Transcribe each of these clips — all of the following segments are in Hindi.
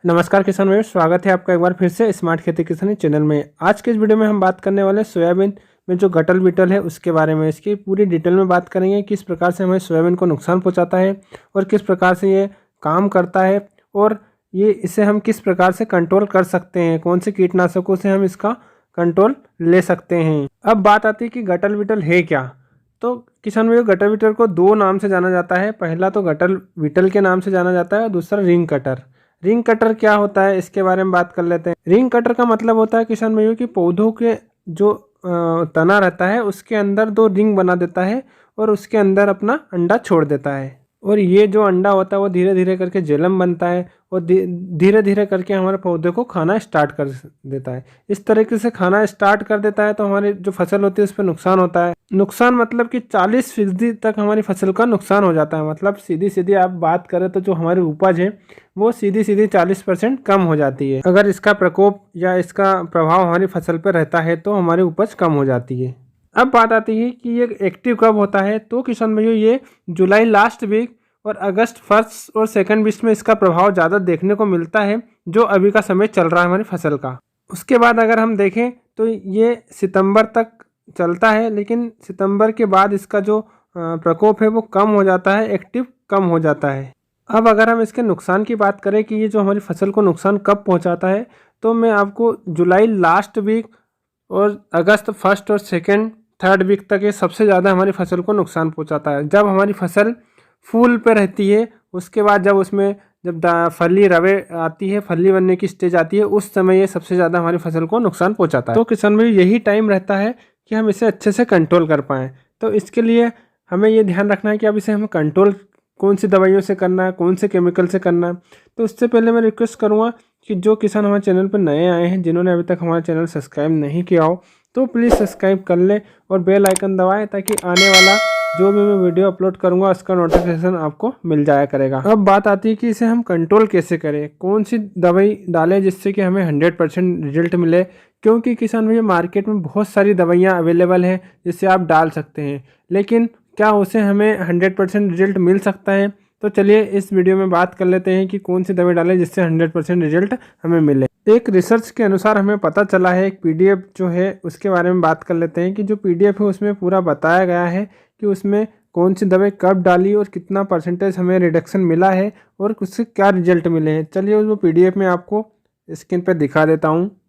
नमस्कार किसान भाइयों, स्वागत है आपका एक बार फिर से स्मार्ट खेती किसानी चैनल में। आज के इस वीडियो में हम बात करने वाले हैं सोयाबीन में जो गटल बिटल है उसके बारे में। इसकी पूरी डिटेल में बात करेंगे, किस प्रकार से हमें सोयाबीन को नुकसान पहुंचाता है और किस प्रकार से ये काम करता है और ये इसे हम किस प्रकार से कंट्रोल कर सकते हैं, कौन से कीटनाशकों से हम इसका कंट्रोल ले सकते हैं। अब बात आती है कि गटल बिटल है क्या। तो किसान भाइयों, गटल बिटल को दो नाम से जाना जाता है। पहला तो गटल बिटल के नाम से जाना जाता है और दूसरा रिंग कटर। रिंग कटर क्या होता है इसके बारे में बात कर लेते हैं। रिंग कटर का मतलब होता है किसान भाइयों कि पौधों के जो तना रहता है उसके अंदर दो रिंग बना देता है और उसके अंदर अपना अंडा छोड़ देता है। और ये जो अंडा होता है वो धीरे धीरे करके जेलम बनता है और धीरे धीरे करके हमारे पौधे को खाना स्टार्ट कर देता है। इस तरीके से खाना स्टार्ट कर देता है तो हमारी जो फसल होती है उस पर नुकसान होता है। नुकसान मतलब कि 40% तक हमारी फसल का नुकसान हो जाता है। मतलब सीधी सीधी आप बात करें तो जो हमारी उपज है वो सीधी सीधी 40% कम हो जाती है। अगर इसका प्रकोप या इसका प्रभाव हमारी फसल पर रहता है तो हमारी उपज कम हो जाती है। अब बात आती है कि ये एक्टिव कब होता है। तो किसान भाइयों, ये जुलाई लास्ट वीक और अगस्त फर्स्ट और सेकंड वीक में इसका प्रभाव ज़्यादा देखने को मिलता है, जो अभी का समय चल रहा है हमारी फसल का। उसके बाद अगर हम देखें तो ये सितंबर तक चलता है, लेकिन सितंबर के बाद इसका जो प्रकोप है वो कम हो जाता है, एक्टिव कम हो जाता है। अब अगर हम इसके नुकसान की बात करें कि ये जो हमारी फसल को नुकसान कब पहुंचाता है, तो मैं आपको जुलाई लास्ट वीक और अगस्त फर्स्ट और सेकंड थर्ड वीक तक ये सबसे ज़्यादा हमारी फसल को नुकसान पहुंचाता है। जब हमारी फसल फूल पे रहती है, उसके बाद जब उसमें जब फली रवे आती है, फली बनने की स्टेज आती है, उस समय ये सबसे ज़्यादा हमारी फसल को नुकसान पहुंचाता है। तो किसान भाई, यही टाइम रहता है कि हम इसे अच्छे से कंट्रोल कर पाएँ। तो इसके लिए हमें ये ध्यान रखना है कि अब इसे हम कंट्रोल कौन सी दवाइयों से करना है, कौन से केमिकल से करना है। तो उससे पहले मैं रिक्वेस्ट करूँगा कि जो किसान हमारे चैनल पर नए आए हैं, जिन्होंने अभी तक हमारा चैनल सब्सक्राइब नहीं किया हो, तो प्लीज़ सब्सक्राइब कर लें और बेल आइकन दबाएं, ताकि आने वाला जो भी मैं वीडियो अपलोड करूंगा उसका नोटिफिकेशन आपको मिल जाया करेगा। अब बात आती है कि इसे हम कंट्रोल कैसे करें, कौन सी दवाई डालें जिससे कि हमें 100% रिजल्ट मिले। क्योंकि किसान भैया, मार्केट में बहुत सारी दवाइयाँ अवेलेबल हैं जिससे आप डाल सकते हैं, लेकिन क्या उसे हमें 100% रिजल्ट मिल सकता है। तो चलिए इस वीडियो में बात कर लेते हैं कि कौन सी दवाई डालें जिससे 100% रिजल्ट हमें मिले। एक रिसर्च के अनुसार हमें पता चला है, एक पीडीएफ जो है उसके बारे में बात कर लेते हैं कि जो पीडीएफ है उसमें पूरा बताया गया है कि उसमें कौन सी दवाई कब डाली और कितना परसेंटेज हमें रिडक्शन मिला है और उससे क्या रिजल्ट मिले हैं। चलिए वो पीडीएफ में आपको स्क्रीन पर दिखा देता हूँ।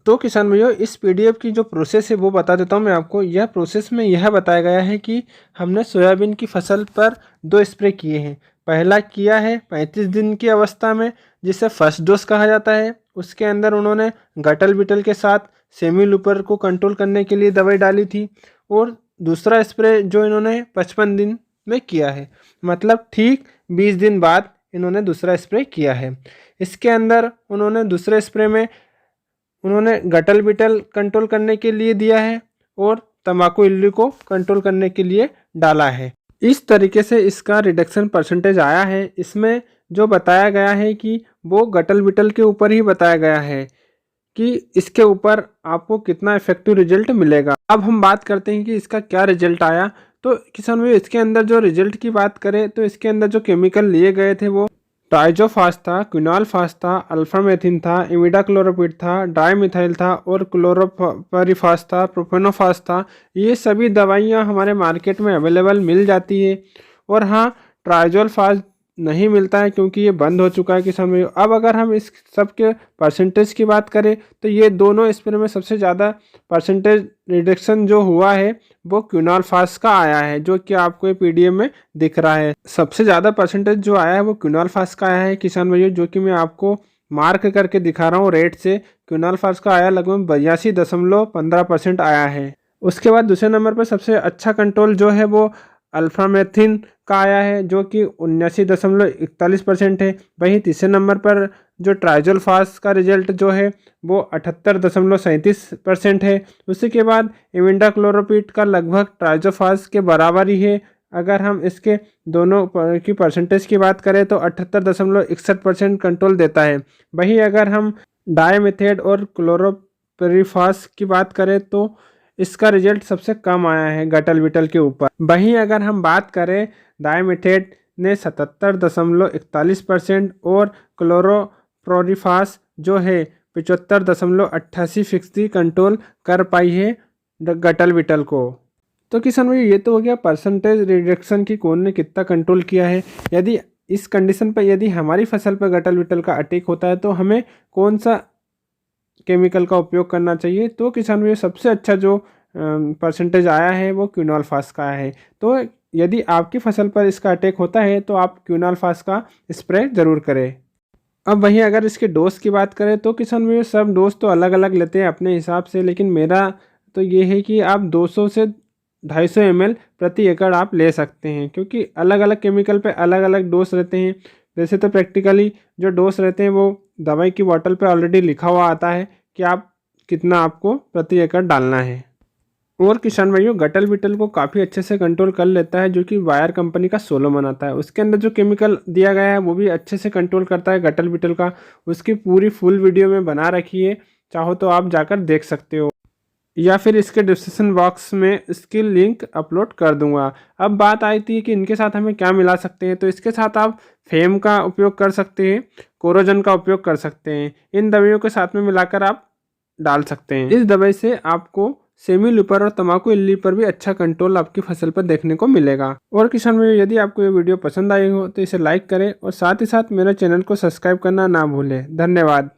तो किसान भैया, इस पीडीएफ की जो प्रोसेस है वो बता देता हूँ मैं आपको। यह प्रोसेस में यह बताया गया है कि हमने सोयाबीन की फसल पर 2 स्प्रे किए हैं। पहला किया है 35 दिन की अवस्था में, जिसे फर्स्ट डोज कहा जाता है। उसके अंदर उन्होंने गटल बिटल के साथ सेमी लूपर को कंट्रोल करने के लिए दवाई डाली थी। और दूसरा स्प्रे जो इन्होंने 55 दिन में किया है, मतलब ठीक 20 दिन बाद इन्होंने दूसरा स्प्रे किया है। इसके अंदर उन्होंने दूसरे स्प्रे में उन्होंने गटल बिटल कंट्रोल करने के लिए दिया है और तंबाकू इल्ली को कंट्रोल करने के लिए डाला है। इस तरीके से इसका रिडक्शन परसेंटेज आया है। इसमें जो बताया गया है कि वो गटल बिटल के ऊपर ही बताया गया है कि इसके ऊपर आपको कितना इफेक्टिव रिजल्ट मिलेगा। अब हम बात करते हैं कि इसका क्या रिजल्ट आया। तो किसान भाई, इसके अंदर जो रिजल्ट की बात करें तो इसके अंदर जो केमिकल लिए गए थे वो ट्राइजोफास था, क्विनॉलफास था, अल्फामेथिन था, इमिडाक्लोरोपिड था, डाइमिथाइल था और क्लोरोपरिफास था, प्रोपेनोफास था। ये सभी दवाइयाँ हमारे मार्केट में अवेलेबल मिल जाती है। और हाँ, ट्राइजोलफास नहीं मिलता है क्योंकि ये बंद हो चुका है किसान भाई। अब अगर हम इस सब के परसेंटेज की बात करें तो ये दोनों स्प्रे में सबसे ज़्यादा परसेंटेज रिडक्शन जो हुआ है वो क्विनॉलफास का आया है, जो कि आपको ये पीडीएफ में दिख रहा है। सबसे ज़्यादा परसेंटेज जो आया है वो क्विनॉलफास का आया है किसान भाइयों, जो कि मैं आपको मार्क करके दिखा रहा हूँ रेट से। क्विनॉलफास का आया लगभग 82.15% आया है। उसके बाद दूसरे नंबर पर सबसे अच्छा कंट्रोल जो है वो अल्फामेथिन का आया है, जो कि 79.41% है। वहीं तीसरे नंबर पर जो ट्राइजोलफास का रिजल्ट जो है वो 78.37% है। उसी के बाद इमिडाक्लोरोपिड का लगभग ट्राइजोफास के बराबर ही है। अगर हम इसके दोनों की परसेंटेज की बात करें तो 78.61% कंट्रोल देता है। वहीं अगर हम डायमेथेड और क्लोरोपेरिफास की बात करें तो इसका रिजल्ट सबसे कम आया है गटल बिटल के ऊपर। वहीं अगर हम बात करें, डायमेथेड ने 77.41% और क्लोरो प्रोरिफास जो है 75.88% कंट्रोल कर पाई है गटल बिटल को। तो किसान भाई ये तो हो गया परसेंटेज रिडक्शन की कौन ने कितना कंट्रोल किया है। यदि इस कंडीशन पर यदि हमारी फसल पर गटल बिटल का अटैक होता है तो हमें कौन सा केमिकल का उपयोग करना चाहिए। तो किसान भाई सबसे अच्छा जो परसेंटेज आया है वो क्विनोलफास का है। तो यदि आपकी फसल पर इसका अटैक होता है तो आप क्विनोलफास का स्प्रे ज़रूर करें। अब वहीं अगर इसके डोज की बात करें तो किसान भाई सब डोज तो अलग अलग लेते हैं अपने हिसाब से, लेकिन मेरा तो ये है कि आप 200 से 250 ml प्रति एकड़ आप ले सकते हैं, क्योंकि अलग अलग केमिकल पे अलग अलग डोज रहते हैं। वैसे तो प्रैक्टिकली जो डोज रहते हैं वो दवाई की बोतल पे ऑलरेडी लिखा हुआ आता है कि आप कितना आपको प्रति एकड़ डालना है। और किसान भाइयों गटल बिटल को काफ़ी अच्छे से कंट्रोल कर लेता है जो कि बायर कंपनी का सोलोमन आता है। उसके अंदर जो केमिकल दिया गया है वो भी अच्छे से कंट्रोल करता है गटल बिटल का। उसकी पूरी फुल वीडियो में बना रखी है, चाहो तो आप जाकर देख सकते हो, या फिर इसके डिस्क्रिप्शन बॉक्स में इसकी लिंक अपलोड कर दूंगा। अब बात आई थी कि इनके साथ हमें क्या मिला सकते हैं, तो इसके साथ आप फेम का उपयोग कर सकते हैं, कोरोजन का उपयोग कर सकते हैं। इन दवाइयों के साथ में मिलाकर आप डाल सकते हैं। इस दवाई से आपको सेमी लूपर और तम्बाकू इल्ली पर भी अच्छा कंट्रोल आपकी फसल पर देखने को मिलेगा। और किसान भाई यदि आपको ये वीडियो पसंद आई हो तो इसे लाइक करें और साथ ही साथ मेरे चैनल को सब्सक्राइब करना ना भूलें। धन्यवाद।